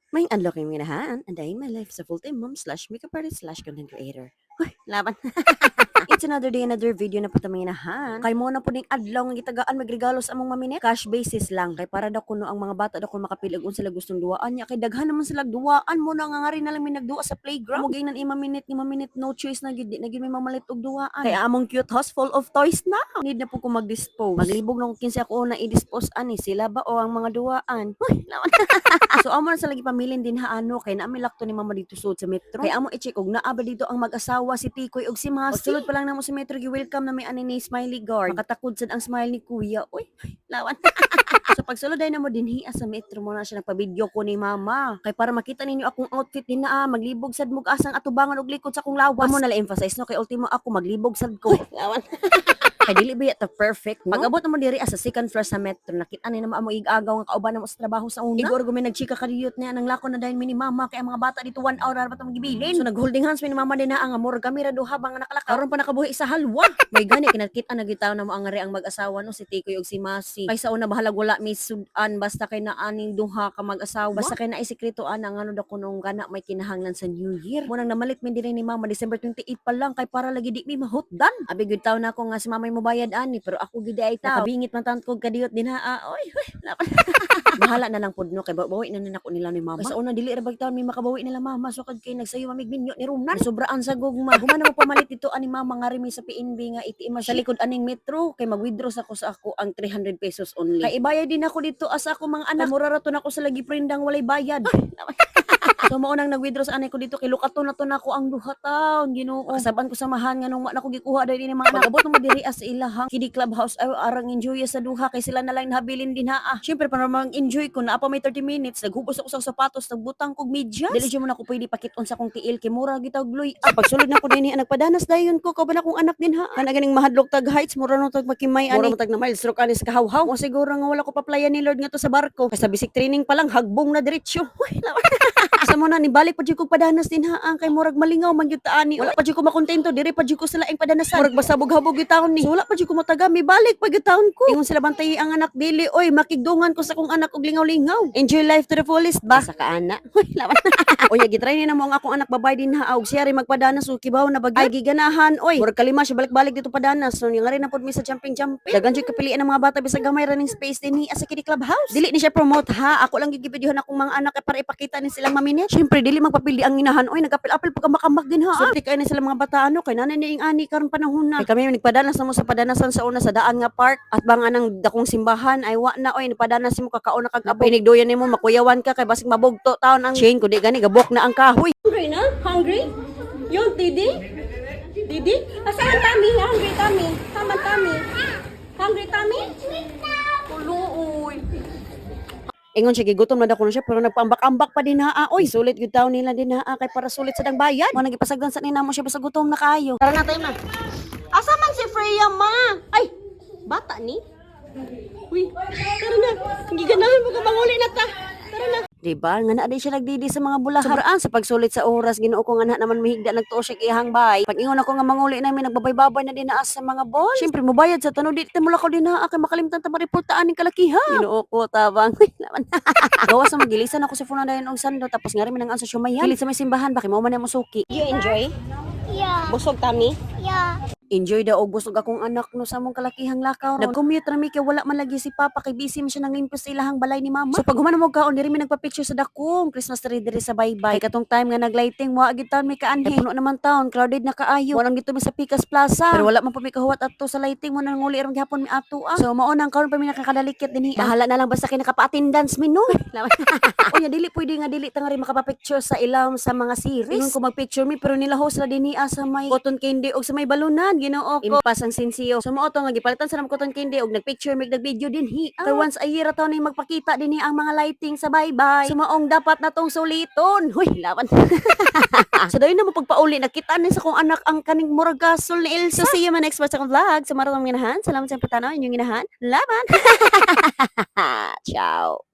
May unlock yung minahaan, andayin my life sa full-time mom slash makeup artist slash content creator. Uy, laban. It's another day, another video na po taminahan. Kay mo na po ning adlaw nga gitagaan magregalo sa among maminit. Cash basis lang. Kay para daw kuno ang mga bata daw kung makapilig kung sila gustong duwaan niya. Kay daghan naman sila duwaan mo na nga rin na lang may nagduwa sa playground. Mugay nan ni maminit no choice na gid na gid may mamalit og duwaan. Kay among cute house full of toys na. Need na po ko mag-dispose. Maglibog nung 15 ako na i-dispose ani sila ba o ang mga duwaan. Uy, lawan. So amo na sa lagi pamilin din haano kay naami lakto ni mama dito sud sa metro. Kay amo i-check og naa ba dito ang mag-asawa si Tikoy og si Masi. Sulod pa lang namo sa metro gi-welcome na may ani ni Smiley Guard. Makatakod sad ang smile ni Kuya. Uy, lawan. So pagsulod ay namo dinhi sa metro mo na siya nagpa-video ko ni mama. Kay para makita ninyo akong outfit din na maglibog sad mo asang atubangan og likod sa akong lawas. Amo na la emphasize no kay ultimo ako maglibog sad ko. Uy, lawan. Kay dili ba ta perfect no? Pag-abot naman diri sa second floor sa metro nakita ni na amo ig-agaw nga kauban namo sa trabaho sa una. Igor gumi nagchika kadiyot niya nang lako na dayon mi ni mama kay ang mga bata dito 1 hour ra patong gibilin. So nagholding hands mi ni mama din na ang amor kami ra duha bang nakalakaw. Karon pa nakabuhi sa halwa. May gani kinakita na gitaw na mo ang ari ang mag-asawa no si Tikoy ug si Masi. Kay sa una bahalag wala mi sudan basta kay na aning duha ka mag-asawa. Basta kay na isikreto ana ngano da kunong gana may kinahanglan sa New Year. Mo nang namalit mi dinhi ni mama December 28 pa lang kay para lagi di mi mahutdan. Abi gid taw na ko nga si mama mo bayad ani pero ako gid ay taw nakabingit man tant kog kadiyot din ha oy bahala na lang pud no kay bawi na nako nila ni mama sa una dili ra bagtaon mi makabawi nila mama so kag kay nagsayo mamig minyo ni Rumnan sobraan sa gugma gumana mo pamalit dito ani mama nga remi sa PNB nga ATM sa likod aning metro kay mag-withdraw sa ako ang 300 pesos only kay ibayad din ako dito asa ako mga anak mura ra to nako sa lagi prindang walay bayad. So mao nang nag-withdraw sa anay ko dito kay lukaton na to nako ang duha taon Ginoo kasaban ko samahan nga nung nako gikuha dahil ni mga anak abot mo diri as ilahang kidi clubhouse ay arang enjoy sa duha kay sila na lang nahabilin din ha syempre para mang enjoy ko na pa may 30 minutes naghubos ako sa sapatos nagbutang kog medyas dili mo na ko pwede pakiton sa kong tiil kay mura gitaw gloy pagsulod na ko dinhi nagpadanas dayon ko kauban akong anak din ha kana ganing mahadlok tag heights mura no tag makimay ani mura mo tag na miles stroke ani sa kahawhaw o siguro nga wala ko pa playa ni Lord nga to sa barko kay sa basic training pa lang hagbong na diretsyo sa mo na ni balik pa jud ko padanas din ha kay murag malingaw man gyud ta ani wala pa jud ko makontento diri pa jud ko sa laing padanasan murag basabog-habog gyud taon ni so, wala pa jud ko matagami balik pa gyud taon ko ingon sila bantay ang anak dili oy makigdungan ko sa kong anak og lingaw-lingaw enjoy life to the fullest ba sa kaana lawan oy gitry ni na mo ang akong anak babay din ha og siya ri magpadanas so kibaw na bagay ay giganahan oy murag kalima siya balik-balik dito padanas so nga rin na pud mi sa jumping dagan jud kapilian ng mga bata bisag gamay running space din ni sa kidi clubhouse dili ni siya promote ha ako lang gigibidyohan akong mga anak para ipakita ni silang maminit syempre dili magpapili ang inahan oy nagapil-apil pag makambak din ha sulti kay ni sila mga bata ano kay nanay ning ani karon panahon na kay kami nagpadanas na mo sa padanasan sa una sa daan nga park at bang anang dakong simbahan ay wa na oy nagpadanas mo kakaon na kag abay nigdoyan nimo makuyawan ka kay basig mabugto taon ang chain kundi gani gabok na ang kahoy Hungry na? Hungry? Yung Didi? Didi? Asan ang tummy? Hungry tummy? Tama tummy? Hungry tummy? Uy. ingon siya gigutom na daw kuno siya pero nagpaambak-ambak pa din ha oy sulit gyud taon nila din ha kay para sulit sa dang bayad mo nagipasagdan sa nina mo siya basta gutom na kayo tara na tayo na Asa man si Freya, ma? Ay, bata ni? Uy, tara na. Hindi ganahan mo ka manguli na ta. Tara na. diba nga na din siya nagdidi sa mga bulahan sobraan sa pagsulit sa oras Ginoo ko nga na naman mahigda nagtuo siya ihang bay pag ingon ako nga manguli namin nagbabay-babay na din sa mga ball syempre mobayad sa tanod di mo lakaw din ha kay makalimtan ta mariportaan ning kalakiha Ginoo ko tabang gawas sa magilisan ako sa funan dayon og sando tapos nga rin nang ansa sumayan kilit sa may simbahan bakit mao man mo suki You enjoy? Yeah. Busog tummy? Yeah. enjoy daw og busog akong anak no sa mong kalakihang lakaw nag-commute ra mi kay wala man lagi si papa kay busy man siya nang limpyo sa ilahang balay ni mama so pag human mo kaon diri mi nagpa-picture sa dakong Christmas tree diri sa baybay katong time nga naglighting mo agid taon mi kaanhi puno naman taon crowded na kaayo walang dito mi sa Picas Plaza pero wala man pa mi kahuwat adto sa lighting mo nang nguli ra gihapon mi ato so mao nang karon pa mi nakakadalikit dinhi bahala na lang basta kay nakapa-attendance mi no unya dili pwede nga dili ta nga rin makapa-picture sa ilam sa mga series ingon ko mag-picture mi pero nila host la dinhi sa may cotton candy og sa may balunan Ginoo ko impas ang sinsiyo so mao to nga gipalitan sa cotton candy og nagpicture mig nagvideo dinhi kay once a year taw ni magpakita dinhi ang mga lighting sa baybay so maong dapat na tong suliton huy laban so dayon na mo pagpauli nakita ni sa kong anak ang kaning murag gasol ni Elsa so see you in my next vlog sa maratong minahan salamat sa pagtanaw inyong inahan laban ciao